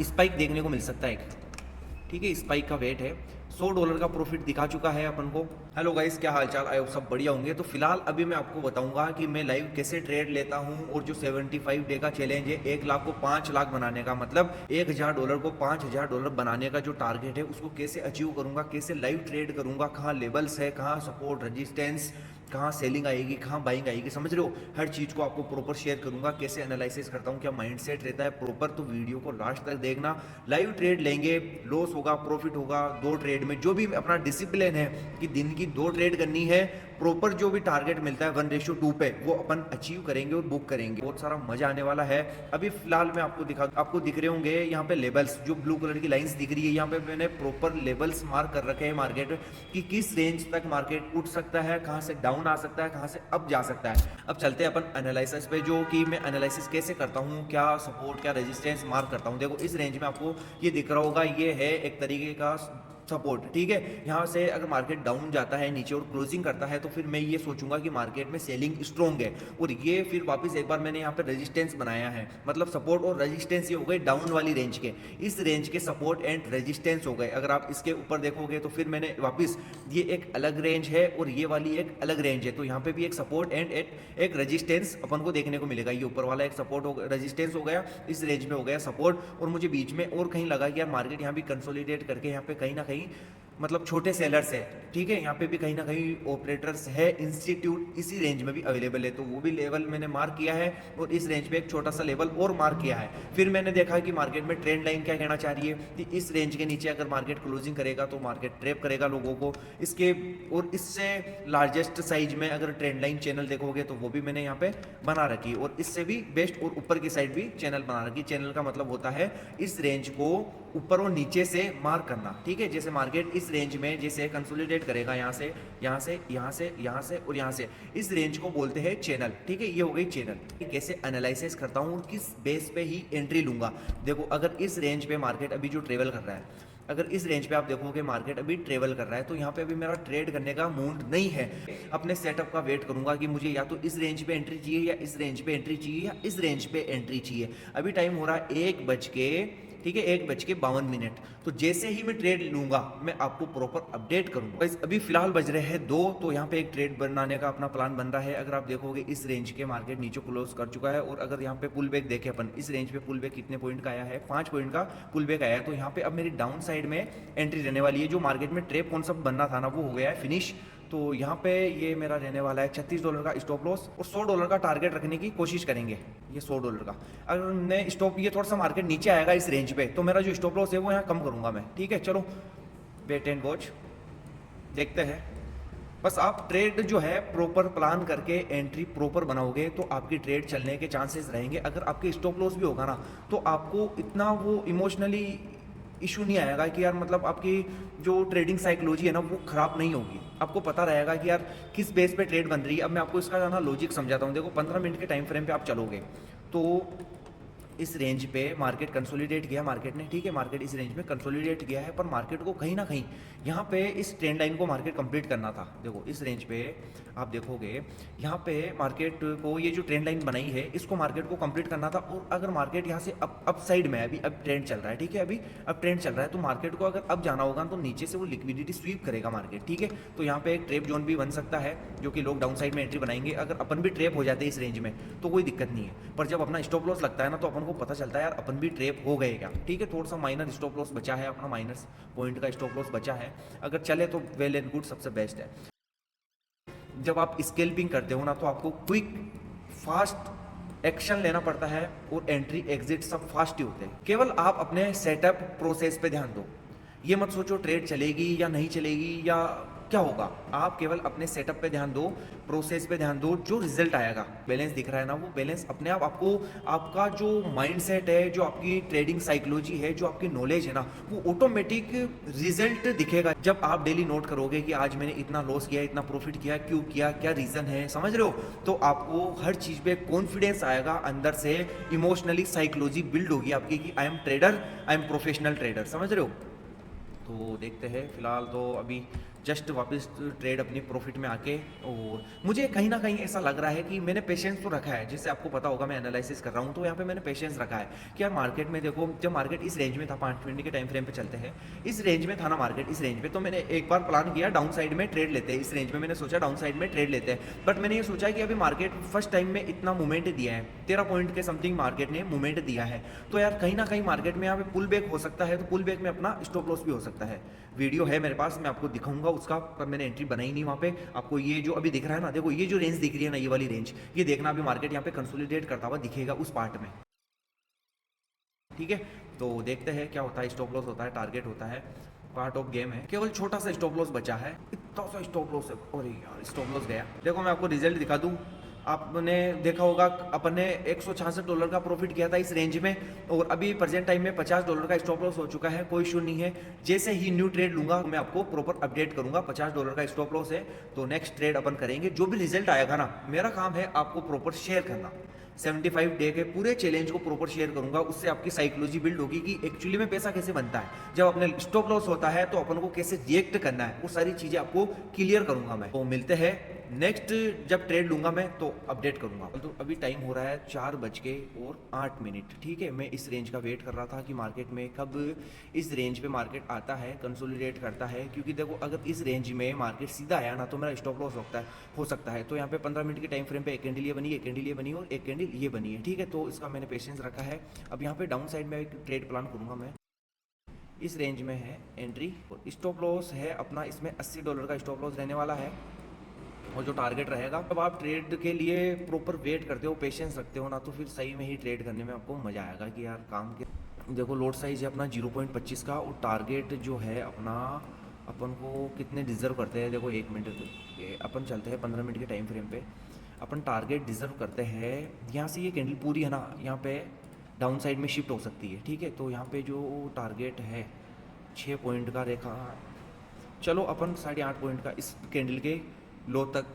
Spike देखने को मिल सकता है एक, ठीक है। स्पाइक का वेट है, $100 का प्रॉफिट दिखा चुका है अपन को। हेलो गाइस, क्या हालचाल, आए सब बढ़िया होंगे। तो फिलहाल अभी मैं आपको बताऊंगा कि मैं लाइव कैसे ट्रेड लेता हूं, और जो 75 डे का चैलेंज है 1 लाख को 5 लाख बनाने का, मतलब $1000 को $5000 बनाने का जो टारगेट है उसको कैसे अचीव करूंगा, कैसे लाइव ट्रेड करूंगा, कहाँ लेवल्स है, कहाँ सपोर्ट रेजिस्टेंस, कहाँ सेलिंग आएगी, कहाँ बाइंग आएगी, समझ रहे हो। हर चीज़ को आपको प्रॉपर शेयर करूंगा, कैसे एनालिसिस करता हूँ, क्या माइंडसेट रहता है प्रॉपर। तो वीडियो को लास्ट तक देखना। लाइव ट्रेड लेंगे, लॉस होगा प्रॉफिट होगा, 2 ट्रेड में जो भी अपना डिसिप्लिन है कि दिन की 2 ट्रेड करनी है, प्रॉपर जो भी टारगेट मिलता है 1:2 पे वो अपन अचीव करेंगे और बुक करेंगे। बहुत सारा मजा आने वाला है। अभी फिलहाल मैं आपको दिख रहे होंगे यहाँ पे लेवल्स, जो ब्लू कलर की लाइंस दिख रही है, यहाँ पे मैंने प्रॉपर लेवल्स मार्क कर रखे हैं मार्केट कि किस रेंज तक मार्केट उठ सकता है, कहाँ से डाउन आ सकता है, कहाँ से अप जा सकता है। अब चलते हैं अपन एनालिसिस पे, जो कि मैं एनालिसिस कैसे करता हूँ, क्या सपोर्ट क्या रेजिस्टेंस मार्क करता हूँ। देखो इस रेंज में आपको ये दिख रहा होगा, ये है एक तरीके का सपोर्ट, ठीक है। यहाँ से अगर मार्केट डाउन जाता है नीचे और क्लोजिंग करता है तो फिर मैं ये सोचूंगा कि मार्केट में सेलिंग स्ट्रॉन्ग है, और ये फिर वापस एक बार मैंने यहाँ पे रेजिस्टेंस बनाया है, मतलब सपोर्ट और रेजिस्टेंस ये हो गए डाउन वाली रेंज के, इस रेंज के सपोर्ट एंड रेजिस्टेंस हो गए। अगर आप इसके ऊपर देखोगे तो फिर मैंने वापस, ये एक अलग रेंज है और ये वाली एक अलग रेंज है, तो यहाँ पे भी एक सपोर्ट एंड एक रेजिस्टेंस अपन को देखने को मिलेगा। ये ऊपर वाला एक सपोर्ट हो रेजिस्टेंस हो गया, इस रेंज में हो गया सपोर्ट, और मुझे बीच में और कहीं लगा कि यार मार्केट यहाँ भी कंसोलिडेट करके यहाँ पे कहीं ना कहीं, मतलब छोटे सेलर्स है, ठीक है, यहाँ पे भी कहीं ना कहीं ऑपरेटर्स है, इंस्टीट्यूट इसी रेंज में भी अवेलेबल है, तो वो भी लेवल मैंने मार्क किया है, और इस रेंज पे एक छोटा सा लेवल और मार्क किया है। फिर मैंने देखा कि मार्केट में ट्रेंड लाइन क्या कहना चाह रही है कि इस रेंज के नीचे अगर मार्केट क्लोजिंग करेगा तो मार्केट ट्रैप करेगा लोगों को इसके, और इससे लार्जेस्ट साइज में अगर ट्रेंड लाइन चैनल देखोगे तो वो भी मैंने यहाँ पे बना रखी, और इससे भी बेस्ट और ऊपर की साइड भी चैनल बना रखी। चैनल का मतलब होता है इस रेंज को ऊपर और नीचे से मार्क करना, ठीक है। जैसे मार्केट इस रेंज में जैसे कंसोलिडेट करेगा, यहाँ से यहाँ से यहाँ से यहाँ से और यहाँ से, इस रेंज को बोलते हैं चैनल, ठीक है। ये हो गई चैनल। कैसे एनालिसिस करता हूँ और किस बेस पे ही एंट्री लूंगा। देखो अगर इस रेंज पे मार्केट अभी जो ट्रेवल कर रहा है, अगर इस रेंज पे आप देखोगे मार्केट अभी ट्रेवल कर रहा है, तो यहाँ पे अभी मेरा ट्रेड करने का मूड नहीं है। अपने सेटअप का वेट करूंगा कि मुझे या तो इस रेंज पे एंट्री चाहिए, या इस रेंज पे एंट्री चाहिए, या इस रेंज पे एंट्री चाहिए। अभी टाइम हो रहा है 1 बज के, ठीक है, 1:52। तो जैसे ही मैं ट्रेड लूंगा मैं आपको प्रॉपर अपडेट करूंगा। अभी फिलहाल बज रहे हैं 2, तो यहाँ पे एक ट्रेड बनाने का अपना प्लान बन रहा है। अगर आप देखोगे इस रेंज के मार्केट नीचे क्लोज कर चुका है, और अगर यहाँ पे पुल बैक देखें अपन, इस रेंज पे पुल बैक कितने पॉइंट का आया है, 5 पॉइंट का पुल बैक आया है। तो यहाँ पे अब मेरी डाउन साइड में एंट्री रहने वाली है। जो मार्केट में ट्रेप कॉन्सेप्ट बनना था ना, वो हो गया है फिनिश। तो यहाँ पे ये मेरा रहने वाला है $36 का स्टॉप लॉस, और $100 का टारगेट रखने की कोशिश करेंगे। ये $100 का, अगर मैं स्टॉप, ये थोड़ा सा मार्केट नीचे आएगा इस रेंज पे, तो मेरा जो स्टॉप लॉस है वो यहाँ कम करूंगा मैं, ठीक है। चलो वेट एंड वॉच, देखते हैं। बस आप ट्रेड जो है प्रॉपर प्लान करके एंट्री प्रॉपर बनाओगे तो आपकी ट्रेड चलने के चांसेस रहेंगे। अगर आपके स्टॉप लॉस भी होगा ना, तो आपको इतना वो इमोशनली इशू नहीं आएगा कि यार, मतलब आपकी जो ट्रेडिंग साइकोलॉजी है ना वो खराब नहीं होगी। आपको पता रहेगा कि यार किस बेस पे ट्रेड बन रही है। अब मैं आपको इसका ना लॉजिक समझाता हूँ। देखो 15 मिनट के टाइम फ्रेम पे आप चलोगे तो इस रेंज पे मार्केट कंसोलिडेट किया मार्केट ने, ठीक है, मार्केट इस रेंज में कंसोलिडेट किया है, पर मार्केट को कहीं ना कहीं यहाँ पे इस ट्रेंड लाइन को मार्केट कंप्लीट करना था। देखो इस रेंज पे आप देखोगे, यहाँ पे मार्केट को ये जो ट्रेंड लाइन बनाई है इसको मार्केट को कंप्लीट करना था। और अगर मार्केट यहाँ से अप साइड में है, अभी अब ट्रेंड चल रहा है, ठीक है, अभी अब ट्रेंड चल रहा है, तो मार्केट को अगर अब जाना होगा तो नीचे से वो लिक्विडिटी स्वीप करेगा मार्केट, ठीक है। तो यहाँ पे एक ट्रेप जोन भी बन सकता है, जो कि लोग डाउन साइड में एंट्री बनाएंगे। अगर अपन भी ट्रेप हो जाते हैं इस रेंज में तो कोई दिक्कत नहीं है, पर जब अपना स्टॉप लॉस लगता है ना, तो अपन को पता चलता है यार अपन भी ट्रेप हो गए क्या, ठीक है। थोड़ा सा माइनर स्टॉप लॉस बचा है, अपना माइनस पॉइंट का स्टॉप लॉस बचा है। अगर चले तो वेल एंड गुड, सबसे बेस्ट है। जब आप स्केल्पिंग करते हो ना, तो आपको क्विक फास्ट एक्शन लेना पड़ता है, और एंट्री एग्जिट सब फास्ट ही होते हैं। केवल आप अपने सेटअप प्रोसेस पे ध्यान दो। ये मत सोचो ट्रेड चलेगी या नहीं चलेगी या क्या होगा। आप केवल अपने सेटअप पे ध्यान दो, प्रोसेस पे ध्यान दो। जो रिजल्ट आएगा, बैलेंस दिख रहा है ना, वो बैलेंस अपने आप आपको, आपका जो माइंडसेट है, जो आपकी ट्रेडिंग साइकोलॉजी है, जो आपकी नॉलेज है ना, वो ऑटोमेटिक रिजल्ट दिखेगा। जब आप डेली नोट करोगे कि आज मैंने इतना लॉस किया, इतना प्रॉफिट किया, क्यों किया, क्या रीजन है, समझ रहे हो, तो आपको हर चीज पे कॉन्फिडेंस आएगा, अंदर से इमोशनली साइकोलॉजी बिल्ड होगी आपकी कि I am trader, I am professional trader, समझ रहे हो। तो देखते हैं। फिलहाल तो अभी जस्ट वापस ट्रेड अपनी प्रॉफिट में आके। और मुझे कहीं ना कहीं ऐसा लग रहा है कि मैंने पेशेंस तो रखा है, जैसे आपको पता होगा मैं एनालिसिस कर रहा हूँ, तो यहाँ पे मैंने पेशेंस रखा है कि यार मार्केट में देखो, जब मार्केट इस रेंज में था, 5 मिनट के टाइम फ्रेम पे चलते हैं, इस रेंज में था ना मार्केट, इस रेंज पे, तो मैंने एक बार प्लान किया डाउन साइड में ट्रेड लेते हैं, इस रेंज में मैंने सोचा डाउन साइड में ट्रेड लेते हैं। बट मैंने ये सोचा कि अभी मार्केट फर्स्ट टाइम में इतना मूवमेंट दिया है, 13 पॉइंट के समथिंग मार्केट ने मूवमेंट दिया है, तो यार कहीं ना कहीं मार्केट में यहाँ पे पुल बैक हो सकता है, तो पुल बैक में अपना स्टॉप लॉस भी हो सकता है। वीडियो है मेरे पास, मैं आपको दिखाऊंगा उसका, पर मैंने एंट्री बनाई नहीं वहाँ पे। आपको ये जो अभी दिख रहा है ना, देखो ये जो रेंज दिख रही है ना, ये वाली रेंज, ये देखना अभी मार्केट यहाँ पे कंसोलिडेट करता हुआ दिखेगा उस पार्ट में, ठीक है। तो देखते हैं क्या होता है, स्टॉप लॉस होता है, टारगेट होता है, पार्ट ऑफ गेम है। केवल छोटा सा स्टॉप लॉस बचा है, इतना सा स्टॉप लॉस है, अरे यार स्टॉप लॉस गया। देखो मैं आपको रिजल्ट दिखा दूँ, आपने देखा होगा अपन ने $166 का प्रॉफिट किया था इस रेंज में, और अभी प्रेजेंट टाइम में $50 का स्टॉप लॉस हो चुका है, कोई इशू नहीं है। जैसे ही न्यू ट्रेड लूंगा मैं आपको प्रॉपर अपडेट करूंगा। $50 का स्टॉप लॉस है, तो नेक्स्ट ट्रेड अपन करेंगे। जो भी रिजल्ट आएगा ना, मेरा काम है आपको प्रॉपर शेयर करना। 75 डे के पूरे चैलेंज को प्रॉपर शेयर करूंगा, उससे आपकी साइकोलॉजी बिल्ड होगी कि एक्चुअली में पैसा कैसे बनता है, जब अपने स्टॉप लॉस होता है तो अपन को कैसे रिएक्ट करना है, वो सारी चीजें आपको क्लियर करूंगा मैं। तो मिलते हैं नेक्स्ट, जब ट्रेड लूंगा मैं तो अपडेट करूंगा। तो अभी टाइम हो रहा है 4:08, ठीक है। मैं इस रेंज का वेट कर रहा था कि मार्केट में कब इस रेंज पे मार्केट आता है, कंसोलिडेट करता है, क्योंकि देखो अगर इस रेंज में मार्केट सीधा आया ना तो मेरा स्टॉप लॉस हो सकता है। तो यहाँ पे 15 मिनट के टाइम फ्रेम पे एक कैंडल ये बनी, एक कैंडल ये बनी और एक कैंडल ये बनी है, ठीक है। तो इसका मैंने पेशेंस रखा है। अब यहाँ पे डाउन साइड में एक ट्रेड प्लान करूंगा मैं, इस रेंज में है एंट्री, और स्टॉप लॉस है अपना इसमें $80 का स्टॉप लॉस रहने वाला है, और जो टारगेट रहेगा। जब आप ट्रेड के लिए प्रॉपर वेट करते हो, पेशेंस रखते हो ना, तो फिर सही में ही ट्रेड करने में आपको मज़ा आएगा कि यार काम के। देखो लोड साइज है अपना 0.25 का, और टारगेट जो है अपना, अपन को कितने डिज़र्व करते हैं, देखो 1 मिनट अपन चलते हैं 15 मिनट के टाइम फ्रेम पे, अपन टारगेट डिज़र्व करते हैं। यहाँ से ये कैंडल पूरी है ना, यहाँ पे डाउन साइड में शिफ्ट हो सकती है, ठीक है। तो यहाँ पे जो टारगेट है 6 पॉइंट का रेखा, चलो अपन 8.5 पॉइंट का इस कैंडल के लो तक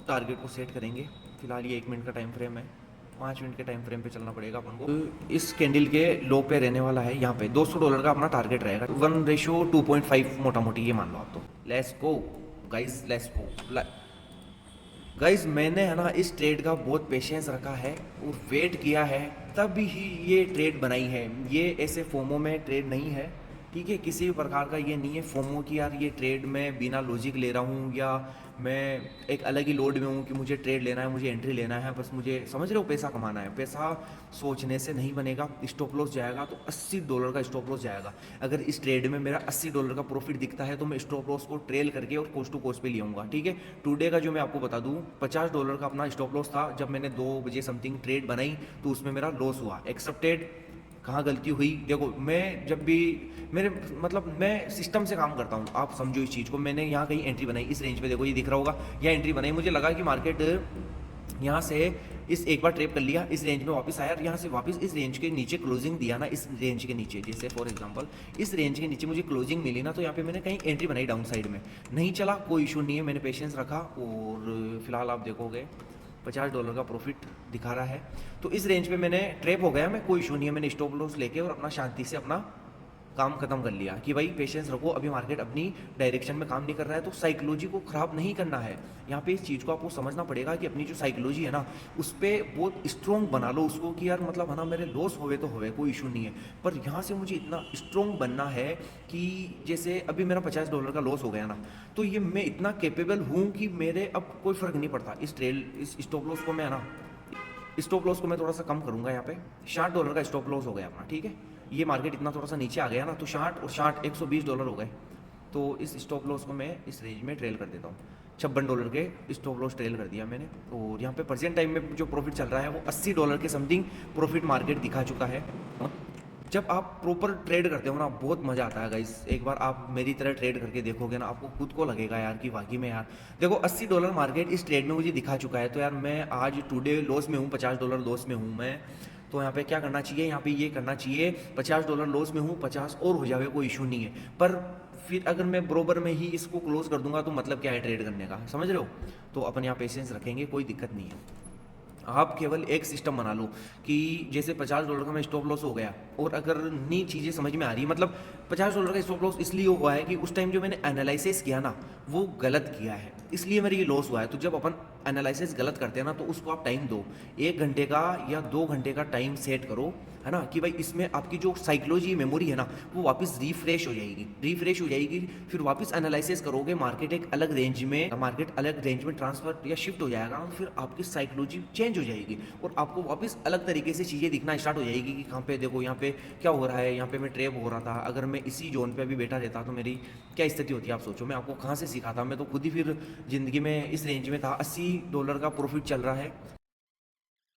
टारगेट को सेट करेंगे। फिलहाल ये 1 मिनट का टाइम फ्रेम है, 5 मिनट के टाइम फ्रेम पे चलना पड़ेगा अपन को। तो इस कैंडल के लो पे रहने वाला है, यहाँ पे $200 का अपना टारगेट रहेगा, 1:2.5 मोटा मोटी ये मान लो आप। तो let's go guys, let's go guys. मैंने है ना इस ट्रेड का बहुत पेशेंस रखा है और वेट किया है, तब ही ये ट्रेड बनाई है। ये ऐसे फोमो में ट्रेड नहीं है, ठीक है। किसी भी प्रकार का ये नहीं है फोमो कि यार ये ट्रेड में बिना लॉजिक ले रहा हूँ, या मैं एक अलग ही लोड में हूँ कि मुझे ट्रेड लेना है, मुझे एंट्री लेना है, बस मुझे समझ रहे हो पैसा कमाना है। पैसा सोचने से नहीं बनेगा। स्टॉप लॉस जाएगा तो $80 का स्टॉप लॉस जाएगा। अगर इस ट्रेड में मेरा $80 का प्रॉफिट दिखता है तो मैं स्टॉप लॉस को ट्रेल करके और कोस्ट टू कोस्ट पे ले आऊँगा, ठीक है। टुडे का जो मैं आपको बता दूँ, $50 का अपना स्टॉप लॉस था। जब मैंने 2 बजे समथिंग ट्रेड बनाई तो उसमें मेरा लॉस हुआ, एक्सेप्टेड। कहाँ गलती हुई, देखो मैं जब भी मेरे मतलब मैं सिस्टम से काम करता हूँ, आप समझो इस चीज़ को। मैंने यहाँ कहीं एंट्री बनाई इस रेंज पे, देखो ये दिख रहा होगा, यहाँ एंट्री बनाई। मुझे लगा कि मार्केट यहाँ से इस एक बार ट्रेप कर लिया, इस रेंज में वापस आया, यहाँ से वापस इस रेंज के नीचे क्लोजिंग दिया ना, इस रेंज के नीचे, जैसे फॉर एग्जांपल इस रेंज के नीचे मुझे क्लोजिंग मिली ना, तो यहाँ पे मैंने कहीं एंट्री बनाई डाउन साइड में। नहीं चला, कोई इशू नहीं है, मैंने पेशेंस रखा, और फिलहाल आप देखोगे $50 का प्रॉफिट दिखा रहा है। तो इस रेंज पे मैंने ट्रैप हो गया, मैं कोई इशू नहीं है, मैंने स्टॉप लॉस लेके और अपना शांति से अपना काम खत्म कर लिया कि भाई पेशेंस रखो, अभी मार्केट अपनी डायरेक्शन में काम नहीं कर रहा है, तो साइकोलॉजी को ख़राब नहीं करना है। यहाँ पे इस चीज़ को आपको समझना पड़ेगा कि अपनी जो साइकोलॉजी है ना, उस पर बहुत स्ट्रॉन्ग बना लो उसको कि यार मतलब है ना, मेरे लॉस होवे तो होवे, कोई इशू नहीं है, पर यहाँ से मुझे इतना स्ट्रॉन्ग बनना है कि जैसे अभी मेरा $50 का लॉस हो गया ना, तो ये मैं इतना कैपेबल हूँ कि मेरे अब कोई फ़र्क नहीं पड़ता। इस स्टॉप लॉस को मैं ना, स्टॉप लॉस को मैं थोड़ा सा कम करूँगा। यहाँ पे $60 का स्टॉप लॉस हो गया अपना, ठीक है। ये मार्केट इतना थोड़ा सा नीचे आ गया ना, तो 60 और 60 $120 हो गए। तो इस स्टॉप लॉस को मैं इस रेंज में ट्रेल कर देता हूँ। $56 के स्टॉप लॉस ट्रेल कर दिया मैंने। और यहाँ पे प्रेजेंट टाइम में जो प्रॉफिट चल रहा है वो $80 के समथिंग प्रॉफिट मार्केट दिखा चुका है। जब आप प्रॉपर ट्रेड करते हो ना, बहुत मज़ा आता है गाइस। एक बार आप मेरी तरह ट्रेड करके देखोगे ना, आपको खुद को लगेगा यार कि वाकई में यार देखो $80 मार्केट इस ट्रेड में मुझे दिखा चुका है। तो यार मैं आज टुडे लॉस में हूँ, $50 लॉस में हूँ मैं। तो यहाँ पे क्या करना चाहिए, यहाँ पे ये करना चाहिए, $50 लॉस में हूँ, 50 और हो जावे, कोई इशू नहीं है। पर फिर अगर मैं बरोबर में ही इसको क्लोज कर दूंगा तो मतलब क्या है ट्रेड करने का, समझ रहे हो। तो अपन यहाँ पेशेंस रखेंगे, कोई दिक्कत नहीं है। आप केवल एक सिस्टम बना लो कि जैसे $50 का मैं स्टॉप लॉस हो गया, और अगर नई चीज़ें समझ में आ रही, मतलब $50 का स्टॉप लॉस इसलिए हुआ है कि उस टाइम जो मैंने एनालिसिस किया ना वो गलत किया है, इसलिए मेरा ये लॉस हुआ है। तो जब अपन एनालिसिस गलत करते हैं ना, तो उसको आप टाइम दो, 1 घंटे का या 2 घंटे का टाइम सेट करो, है ना, कि भाई इसमें आपकी जो साइकोलॉजी मेमोरी है ना वो वापस रिफ्रेश हो जाएगी, रिफ्रेश हो जाएगी। फिर वापस एनालिसिस करोगे, मार्केट एक अलग रेंज में, मार्केट अलग रेंज में ट्रांसफर या शिफ्ट हो जाएगा, फिर आपकी साइकोलॉजी चेंज हो जाएगी और आपको वापस अलग तरीके से चीज़ें दिखना स्टार्ट हो जाएगी कि कहाँ पे देखो, यहाँ पे क्या हो रहा है, यहाँ पे मैं ट्रेप हो रहा था, अगर मैं इसी जोन पे अभी बैठा रहता तो मेरी क्या स्थिति होती है। आप सोचो, मैं आपको कहाँ से सिखाता, मैं तो खुद ही फिर ज़िंदगी में इस रेंज में था, $80 का प्रॉफिट चल रहा है,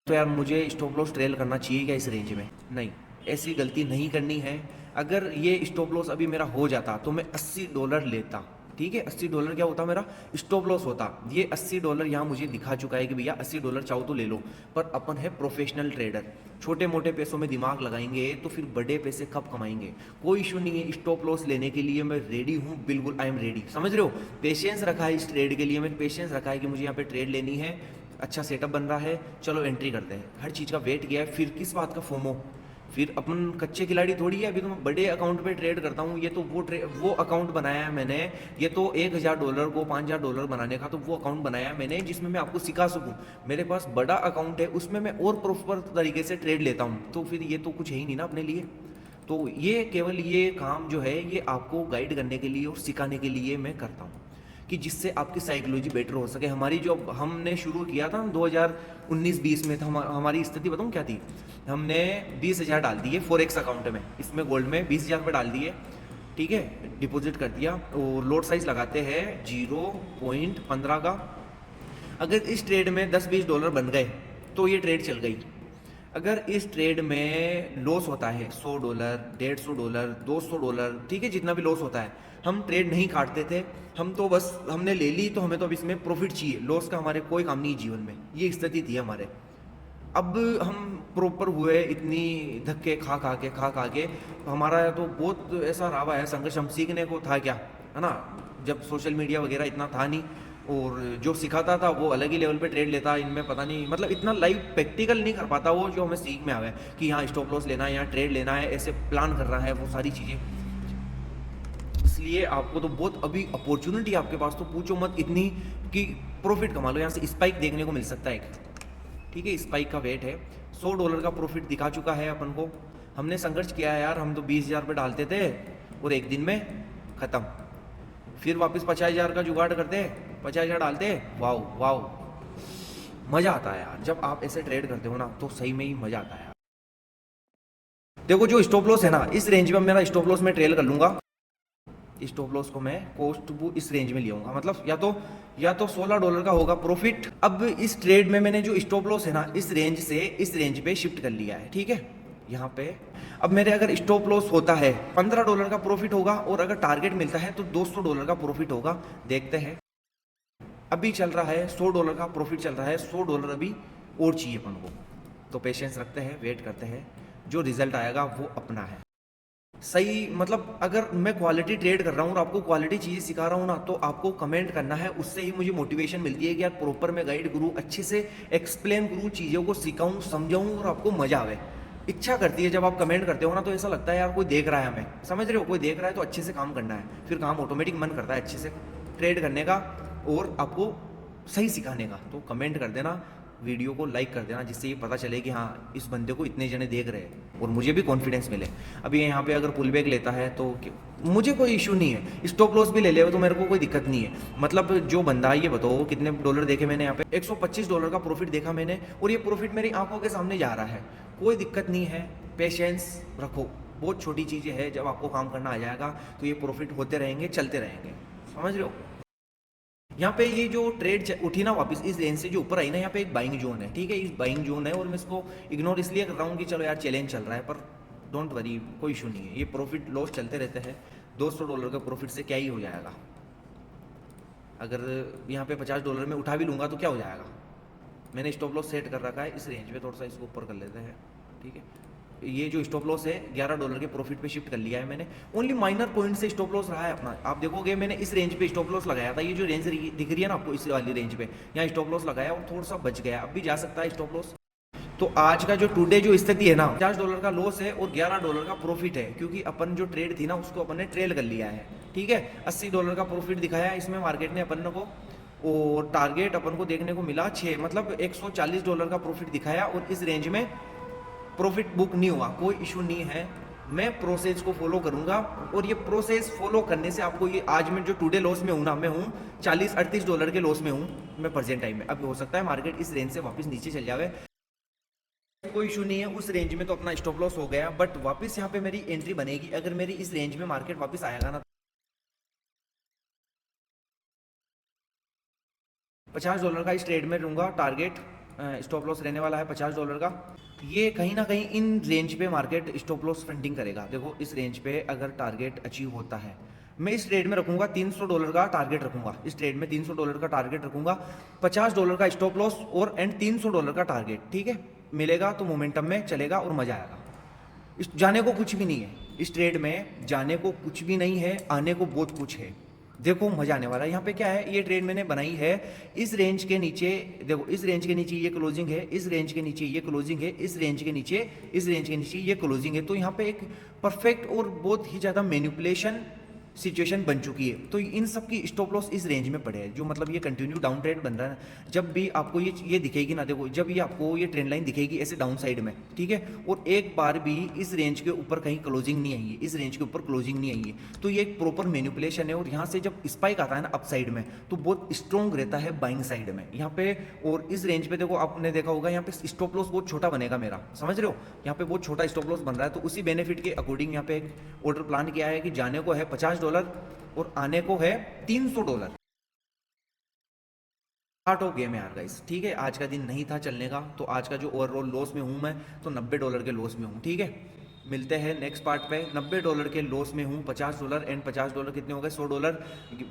तो यार मुझे स्टॉप लॉस ट्रेल करना चाहिए क्या इस रेंज में? नहीं, ऐसी गलती नहीं करनी है। अगर ये स्टॉप लॉस अभी मेरा हो जाता तो मैं $80 लेता, ठीक है, $80 क्या होता मेरा स्टॉप लॉस होता। ये $80 यहाँ मुझे दिखा चुका है कि भैया $80 चाहो तो ले लो, पर अपन है प्रोफेशनल ट्रेडर, छोटे मोटे पैसों में दिमाग लगाएंगे तो फिर बड़े पैसे कब कमाएंगे। कोई इशू नहीं है, स्टॉप लॉस लेने के लिए मैं रेडी हूँ, बिल्कुल आई एम रेडी, समझ रहे हो। पेशेंस रखा है इस ट्रेड के लिए, मैंने पेशेंस रखा है कि मुझे यहाँ पे ट्रेड लेनी है, अच्छा सेटअप बन रहा है, चलो एंट्री करते हैं, हर चीज़ का वेट किया है, फिर किस बात का फोमो। फिर अपन कच्चे खिलाड़ी थोड़ी है, अभी तो मैं बड़े अकाउंट पे ट्रेड करता हूँ, ये तो वो अकाउंट बनाया है मैंने, ये तो $1000 को $5000 बनाने का तो वो अकाउंट बनाया है मैंने जिसमें मैं आपको सिखा सकूँ। मेरे पास बड़ा अकाउंट है, उसमें मैं और प्रॉपर तरीके से ट्रेड लेता हूँ, तो फिर ये तो कुछ है ही नहीं ना अपने लिए। तो ये केवल ये काम जो है ये आपको गाइड करने के लिए और सिखाने के लिए मैं करता हूँ कि जिससे आपकी साइकोलॉजी बेटर हो सके। हमारी जो हमने शुरू किया था 2019-20 में था, हमारी स्थिति बताऊँ क्या थी, हमने 20,000 डाल दिए फॉरेक्स अकाउंट में, इसमें गोल्ड में 20,000 रुपये डाल दिए, ठीक है, डिपॉजिट कर दिया, और लोड साइज लगाते हैं 0.15 का। अगर इस ट्रेड में $10-20 बन गए तो ये ट्रेड चल गई। अगर इस ट्रेड में लॉस होता है $100, $150, $200, ठीक है, जितना भी लॉस होता है, हम ट्रेड नहीं काटते थे, हम तो बस हमने ले ली तो हमें तो अब इसमें प्रॉफिट चाहिए, लॉस का हमारे कोई काम नहीं जीवन में, ये स्थिति थी हमारे। अब हम प्रॉपर हुए इतनी धक्के खा के हमारा तो बहुत ऐसा रहा है संघर्ष, हम सीखने को था क्या, है ना, जब सोशल मीडिया वगैरह इतना था नहीं, और जो सिखाता था वो अलग ही लेवल पे ट्रेड लेता, इनमें पता नहीं, मतलब इतना लाइव प्रैक्टिकल नहीं कर पाता वो जो हमें सीख में आवे कि यहाँ स्टॉप लॉस लेना है, यहाँ ट्रेड लेना है, ऐसे प्लान कर रहा है वो सारी चीज़ें। इसलिए आपको तो बहुत अभी अपॉर्चुनिटी आपके पास, तो पूछो मत इतनी कि प्रॉफिट कमा लो। यहाँ से स्पाइक देखने को मिल सकता है एक, ठीक है, स्पाइक का वेट है $100 का प्रॉफिट दिखा चुका है अपन को। हमने संघर्ष किया है यार, हम तो 20,000 रुपये डालते थे और एक दिन में ख़त्म, फिर वापस 50,000 का जुगाड़ करते, 50,000 डालते, वाओ वाओ, मज़ा आता है यार जब आप ऐसे ट्रेड करते हो ना, तो सही में ही मज़ा आता है। देखो जो स्टॉप लॉस है ना, इस रेंज में मेरा स्टॉप लॉस मैं ट्रेल कर लूँगा, स्टॉप लॉस को मैं कोस्ट टू इस रेंज में लिया, मतलब या तो $16 का होगा प्रॉफिट। अब इस ट्रेड में मैंने जो स्टॉप लॉस है ना, इस रेंज से इस रेंज पे शिफ्ट कर लिया है, ठीक है, यहाँ पे। अब मेरे अगर स्टॉप लॉस होता है $15 का प्रॉफिट होगा, और अगर टारगेट मिलता है तो $200 का प्रॉफिट होगा। देखते हैं, अभी चल रहा है $100 का प्रॉफिट चल रहा है, $100 अभी और चाहिए अपन को, तो पेशेंस रखते हैं, वेट करते हैं, जो रिजल्ट आएगा वो अपना है। सही, मतलब अगर मैं क्वालिटी ट्रेड कर रहा हूँ और आपको क्वालिटी चीज़ें सिखा रहा हूँ ना, तो आपको कमेंट करना है, उससे ही मुझे मोटिवेशन मिलती है कि यार प्रॉपर मैं गाइड करूँ, अच्छे से एक्सप्लेन करूँ, चीज़ों को सिखाऊँ, समझाऊँ और आपको मज़ा आवे। इच्छा करती है जब आप कमेंट करते हो ना, तो ऐसा लगता है यार कोई देख रहा है हमें, समझ रहे हो, कोई देख रहा है तो अच्छे से काम करना है, फिर काम ऑटोमेटिक मन करता है अच्छे से ट्रेड करने का और आपको सही सिखाने का। तो कमेंट कर देना, वीडियो को लाइक कर देना, जिससे ये पता चले कि हाँ इस बंदे को इतने जने देख रहे हैं और मुझे भी कॉन्फिडेंस मिले। अभी यहाँ पे अगर पुल बैक लेता है तो मुझे कोई इशू नहीं है, स्टॉप लॉस भी ले ले तो मेरे को कोई दिक्कत नहीं है। मतलब जो बंदा, ये बताओ कितने डॉलर देखे मैंने यहाँ पे, $125 का प्रॉफिट देखा मैंने, और ये प्रॉफिट मेरी आंखों के सामने जा रहा है, कोई दिक्कत नहीं है। पेशेंस रखो, बहुत छोटी चीज़ें हैं, जब आपको काम करना आ जाएगा तो ये प्रॉफिट होते रहेंगे, चलते रहेंगे, समझ रहे हो। यहाँ पे ये जो ट्रेड उठी ना वापस इस रेंज से जो ऊपर आई ना, यहाँ पे एक बाइंग जोन है, ठीक है, इस बाइंग जोन है, और मैं इसको इग्नोर इसलिए कर रहा हूँ कि चलो यार चैलेंज चल रहा है, पर डोंट वरी, कोई इशू नहीं है, ये प्रॉफिट लॉस चलते रहते हैं। $200 का प्रॉफिट से क्या ही हो जाएगा, अगर यहाँ पे $50 में उठा भी लूँगा तो क्या हो जाएगा। मैंने स्टॉप लॉस सेट कर रखा है इस रेंज पे, थोड़ा सा इसको ऊपर कर लेते हैं, ठीक है, ये जो स्टॉप लॉस है $11 के प्रॉफिट पे शिफ्ट कर लिया है मैंने। ओनली माइनर पॉइंट से स्टॉप लॉस रहा है अपना। आप देखोगे मैंने इस रेंज पे स्टॉप लॉस लगाया था, ये जो रेंज दिख रही है ना आपको, इस वाली रेंज पे यहाँ स्टॉप लॉस लगाया और थोड़ा सा बच गया, अब भी जा सकता है स्टॉप लॉस। तो आज का जो टुडे जो स्थिति है ना, $50 का लॉस है और $11 का प्रॉफिट है, क्योंकि अपन जो ट्रेड थी ना उसको अपन ने ट्रेल कर लिया है, ठीक है। $80 का प्रॉफिट दिखाया इसमें मार्केट ने अपन को, और टारगेट अपन को देखने को मिला 6, मतलब $140 का प्रॉफिट दिखाया, और इस रेंज में प्रॉफिट बुक नहीं हुआ, कोई इशू नहीं है। मैं प्रोसेस को फॉलो करूंगा, और ये प्रोसेस फॉलो करने से आपको ये आज मैं जो टुडे लॉस में हूँ ना, मैं हूँ $40-38 के लॉस में हूँ मैं प्रेजेंट टाइम में। अब हो सकता है मार्केट इस रेंज से वापस नीचे चल जाए, कोई इशू नहीं है। उस रेंज में तो अपना स्टॉप लॉस हो गया, बट वापस यहाँ पे मेरी एंट्री बनेगी अगर मेरी इस रेंज में मार्केट वापस आएगा ना। $50 का इस ट्रेड में लूंगा टारगेट, स्टॉप लॉस रहने वाला है $50 का। ये कहीं ना कहीं इन रेंज पे मार्केट स्टॉप लॉस फ्रंटिंग करेगा। देखो इस रेंज पे अगर टारगेट अचीव होता है, मैं इस ट्रेड में रखूंगा $300 का टारगेट रखूंगा, इस ट्रेड में $300 का टारगेट रखूंगा, $50 का स्टॉप लॉस और एंड $300 का टारगेट, ठीक है। मिलेगा तो मोमेंटम में चलेगा और मजा आएगा। इस जाने को कुछ भी नहीं है इस ट्रेड में, जाने को कुछ भी नहीं है, आने को बहुत कुछ है। देखो मजा आने वाला है। यहाँ पे क्या है, ये ट्रेड मैंने बनाई है इस रेंज के नीचे, देखो इस रेंज के नीचे ये क्लोजिंग है, इस रेंज के नीचे ये क्लोजिंग है, इस रेंज के नीचे, इस रेंज के नीचे ये क्लोजिंग है। तो यहाँ पे एक परफेक्ट और बहुत ही ज़्यादा मैनिपुलेशन सिचुएशन बन चुकी है। तो इन सब की स्टॉप लॉस इस रेंज में पड़े हैं, जो मतलब ये कंटिन्यू डाउन ट्रेंड बन रहा है। जब भी आपको ये दिखेगी ना, देखो जब ये आपको ये ट्रेंड लाइन दिखेगी ऐसे डाउन साइड में, ठीक है, और एक बार भी इस रेंज के ऊपर कहीं क्लोजिंग नहीं आई है, इस रेंज के ऊपर क्लोजिंग नहीं आई है, तो ये एक प्रॉपर मैनिपुलेशन है। और यहाँ से जब स्पाइक आता है ना अप साइड में, तो बहुत स्ट्रॉन्ग रहता है बाइंग साइड में यहाँ पे। और इस रेंज पे देखो आपने देखा होगा यहाँ पे स्टॉप लॉस बहुत छोटा बनेगा मेरा, समझ रहे हो, यहाँ पे बहुत छोटा स्टॉप लॉस बन रहा है। तो उसी बेनिफिट के अकॉर्डिंग यहाँ पे एक ऑर्डर प्लान किया है कि जाने को है $50 और आने को है $300। स्टार्ट हो गेम है यार गाइस, ठीक है। आज का दिन नहीं था चलने का, तो आज का जो ओवरऑल लॉस में हूँ मैं, तो $90 के लॉस में हूँ, ठीक है। मिलते हैं नेक्स्ट पार्ट पे। $90 के लॉस में हूँ, $50 एंड $50 कितने हो गए, $100,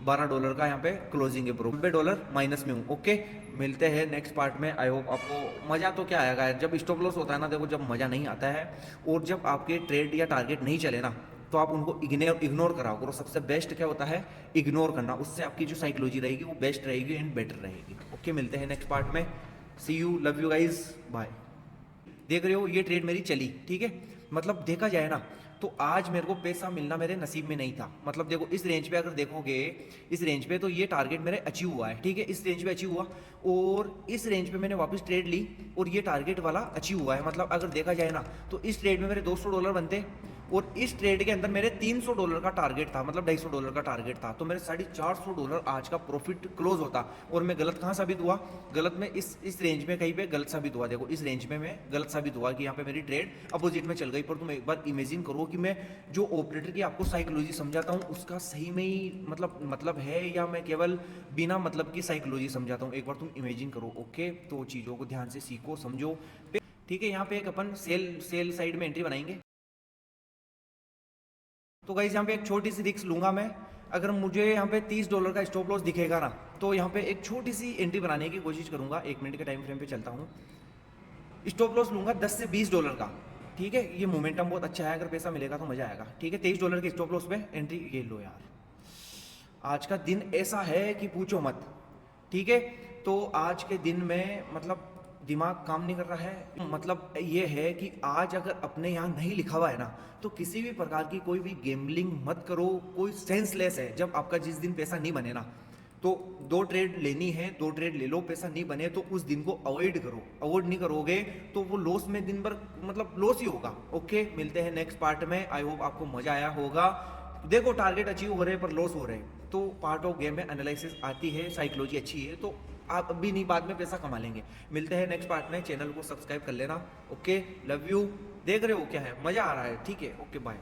$12 का यहाँ पे क्लोजिंग है ब्रो, $90 माइनस में हूँ, ओके। मिलते हैं नेक्स्ट पार्ट में। आई होप आपको मजा तो क्या आएगा यार, जब स्टॉप लॉस होता है ना, देखो जब मजा नहीं आता है और जब आपके ट्रेड या टारगेट नहीं चले ना, तो आप उनको इग्नोर कराओ करो। सबसे बेस्ट क्या होता है, इग्नोर करना, उससे आपकी जो साइकोलॉजी रहेगी वो बेस्ट रहेगी एंड बेटर रहेगी, ओके। मिलते हैं नेक्स्ट पार्ट में, see you, love you guys, bye. देख रहे हो ये ट्रेड मेरी चली, ठीक है। मतलब देखा जाए ना तो आज मेरे को पैसा मिलना मेरे नसीब में नहीं था। मतलब देखो इस रेंज पे अगर देखोगे, इस रेंज पे तो ये टारगेट मेरे अचीव हुआ है, ठीक है, इस रेंज पे अचीव हुआ, और इस रेंज पे मैंने वापस ट्रेड ली और ये टारगेट वाला अचीव हुआ है। मतलब अगर देखा जाए ना तो इस ट्रेड में मेरे $200 बनते, और इस ट्रेड के अंदर मेरे $300 का टारगेट था, मतलब $250 का टारगेट था, तो मेरे $450 आज का प्रॉफिट क्लोज होता। और मैं गलत कहाँ साबित हुआ, गलत में इस रेंज में कहीं पे गलत साबित हुआ। देखो इस रेंज में मैं गलत साबित हुआ कि यहाँ पे मेरी ट्रेड अपोजिट में चल गई। पर तुम एक बार इमेजिन करो कि मैं जो ऑपरेटर की आपको साइकोलॉजी समझाता हूँ उसका सही में ही मतलब है, या मैं केवल बिना मतलब की साइकोलॉजी समझाता हूँ। एक बार तुम इमेजिन करो, ओके। तो चीज़ों को ध्यान से सीखो, समझो, ठीक है। यहाँ पे एक अपन सेल साइड में एंट्री बनाएंगे। तो गाइस यहाँ पे एक छोटी सी रिस्क लूंगा मैं। अगर मुझे यहाँ पे $30 का स्टॉप लॉस दिखेगा ना, तो यहाँ पे एक छोटी सी एंट्री बनाने की कोशिश करूंगा। 1 मिनट के टाइम फ्रेम पे चलता हूँ। स्टॉप लॉस लूंगा $10 से $20 का, ठीक है। ये मोमेंटम बहुत अच्छा है, अगर पैसा मिलेगा तो मजा आएगा, ठीक है। $23 के स्टॉप लॉस पे एंट्री, ये लो यार। आज का दिन ऐसा है कि पूछो मत, ठीक है। तो आज के दिन में मतलब दिमाग काम नहीं कर रहा है। मतलब ये है कि आज अगर अपने यहाँ नहीं लिखा हुआ है ना, तो किसी भी प्रकार की कोई भी गेम्बलिंग मत करो, कोई सेंसलेस है। जब आपका जिस दिन पैसा नहीं बने ना, तो 2 ट्रेड लेनी है, 2 ट्रेड ले लो, पैसा नहीं बने तो उस दिन को अवॉइड करो। अवॉइड नहीं करोगे तो वो लॉस में दिन भर मतलब लॉस ही होगा, ओके। मिलते हैं नेक्स्ट पार्ट में। आई होप आपको मजा आया होगा। देखो टारगेट अचीव हो रहे हैं पर लॉस हो रहे हैं, तो पार्ट ऑफ गेम में एनालिसिस आती है, साइकोलॉजी अच्छी है, तो आप अभी नहीं बाद में पैसा कमा लेंगे। मिलते हैं नेक्स्ट पार्ट में। चैनल को सब्सक्राइब कर लेना, ओके। Love you. देख रहे हो क्या है, मजा आ रहा है, ठीक है, ओके बाय।